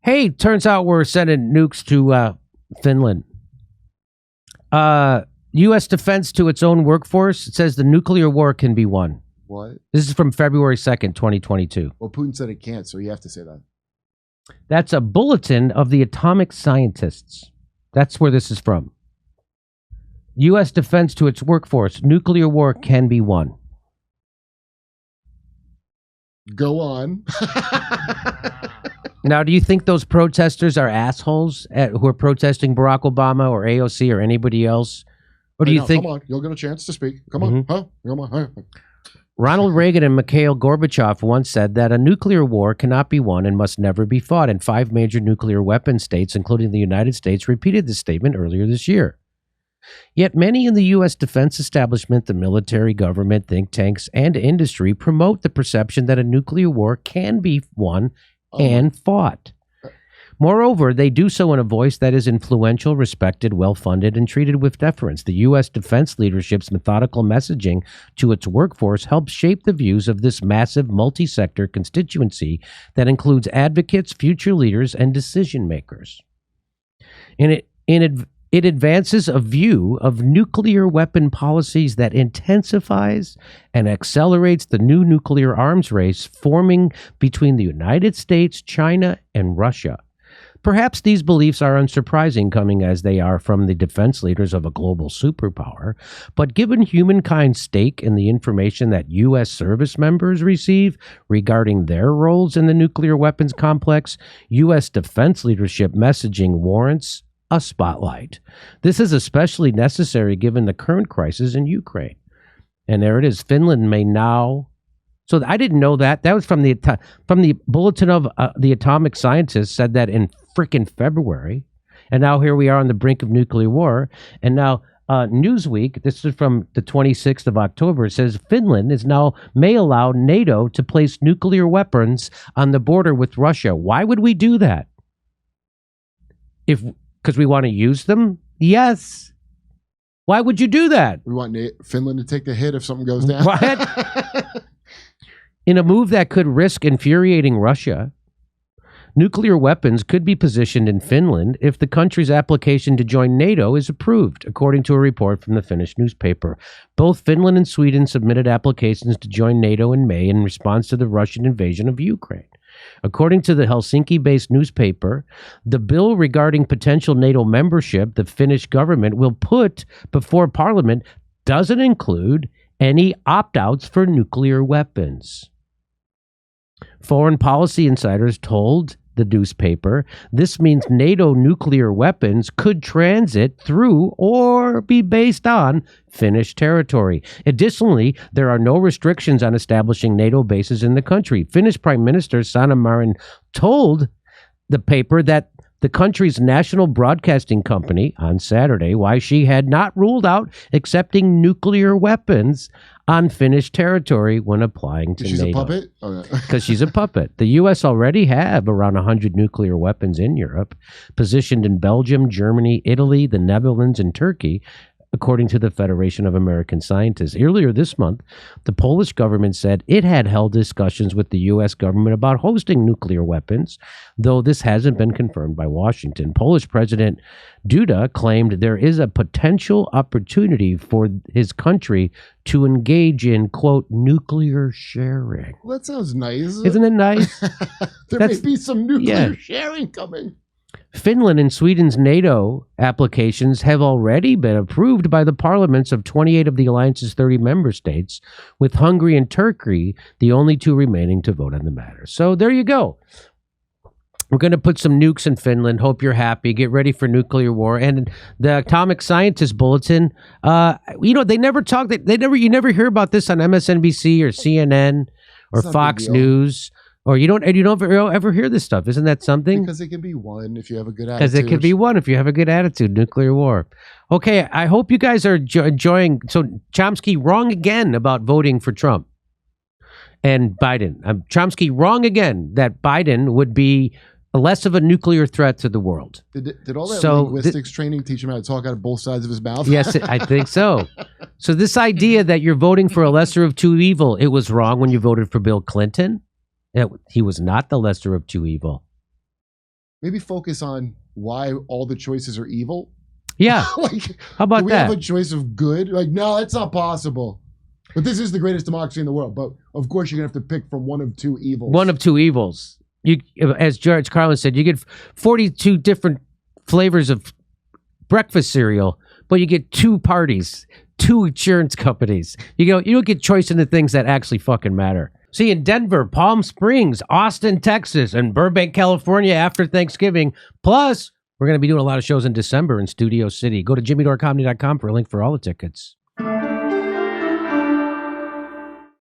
Hey, turns out we're sending nukes to Finland. U.S. defense to its own workforce. It says the nuclear war can be won. What? This is from February 2nd, 2022. Well, Putin said it can't, so you have to say that. That's a bulletin of the atomic scientists. That's where this is from. U.S. defense to its workforce. Nuclear war can be won. Go on. Now, do you think those protesters are assholes who are protesting Barack Obama or AOC or anybody else? Or do you think... Come on, you'll get a chance to speak. Come on. Huh? Come on. Ronald Reagan and Mikhail Gorbachev once said that a nuclear war cannot be won and must never be fought, and 5 major nuclear weapon states, including the United States, repeated this statement earlier this year. Yet many in the U.S. defense establishment, the military, government, think tanks, and industry promote the perception that a nuclear war can be won and fought. Moreover, they do so in a voice that is influential, respected, well-funded, and treated with deference. The U.S. defense leadership's methodical messaging to its workforce helps shape the views of this massive multi-sector constituency that includes advocates, future leaders, and decision-makers. It advances a view of nuclear weapon policies that intensifies and accelerates the new nuclear arms race forming between the United States, China, and Russia. Perhaps these beliefs are unsurprising, coming as they are from the defense leaders of a global superpower, but given humankind's stake in the information that U.S. service members receive regarding their roles in the nuclear weapons complex, U.S. defense leadership messaging warrants a spotlight. This is especially necessary given the current crisis in Ukraine. And there it is. Finland may now... So I didn't know that. That was from the bulletin of the atomic scientists, said that in frickin' February. And now here we are on the brink of nuclear war. And now Newsweek, this is from the 26th of October, says Finland may allow NATO to place nuclear weapons on the border with Russia. Why would we do that? Because we want to use them? Yes. Why would you do that? We want Finland to take the hit if something goes down. What? In a move that could risk infuriating Russia, nuclear weapons could be positioned in Finland if the country's application to join NATO is approved, according to a report from the Finnish newspaper. Both Finland and Sweden submitted applications to join NATO in May in response to the Russian invasion of Ukraine. According to the Helsinki-based newspaper, the bill regarding potential NATO membership the Finnish government will put before Parliament doesn't include any opt-outs for nuclear weapons. Foreign policy insiders told the newspaper this means NATO nuclear weapons could transit through or be based on Finnish territory. Additionally, there are no restrictions on establishing NATO bases in the country. Finnish Prime Minister Sanna Marin told the paper that the country's national broadcasting company on Saturday why she had not ruled out accepting nuclear weapons on Finnish territory when applying to NATO. She's a puppet? Because she's a puppet. The U.S. already have around 100 nuclear weapons in Europe, positioned in Belgium, Germany, Italy, the Netherlands, and Turkey, according to the Federation of American Scientists. Earlier this month, the Polish government said it had held discussions with the U.S. government about hosting nuclear weapons, though this hasn't been confirmed by Washington. Polish President Duda claimed there is a potential opportunity for his country to engage in, quote, nuclear sharing. Well, that sounds nice. Isn't it nice? There may be some nuclear sharing coming. Finland and Sweden's NATO applications have already been approved by the parliaments of 28 of the alliance's 30 member states, with Hungary and Turkey the only 2 remaining to vote on the matter. So there you go. We're going to put some nukes in Finland. Hope you're happy. Get ready for nuclear war. And the Atomic Scientist Bulletin, they never talk. You never hear about this on MSNBC or CNN or Fox News. Or you don't ever hear this stuff. Isn't that something? Because it can be won if you have a good attitude. Because it can be won if you have a good attitude. Nuclear war. Okay, I hope you guys are enjoying. So Chomsky wrong again about voting for Trump and Biden. Chomsky wrong again that Biden would be less of a nuclear threat to the world. Did all that linguistics training teach him how to talk out of both sides of his mouth? Yes, I think so. So this idea that you're voting for a lesser of two evil, it was wrong when you voted for Bill Clinton. He was not the lesser of two evil. maybe focus on why all the choices are evil. Yeah. Like, how about do we that? have a choice of good? Like, no, that's not possible. But this is the greatest democracy in the world. But of course, you're gonna have to pick from one of two evils. One of two evils. You, as George Carlin said, you get 42 different flavors of breakfast cereal, but you get two parties, two insurance companies. You don't get choice in the things that actually fucking matter. See, in Denver, Palm Springs, Austin, Texas, and Burbank, California after Thanksgiving. Plus, we're going to be doing a lot of shows in December in Studio City. Go to jimmydorcomedy.com for a link for all the tickets.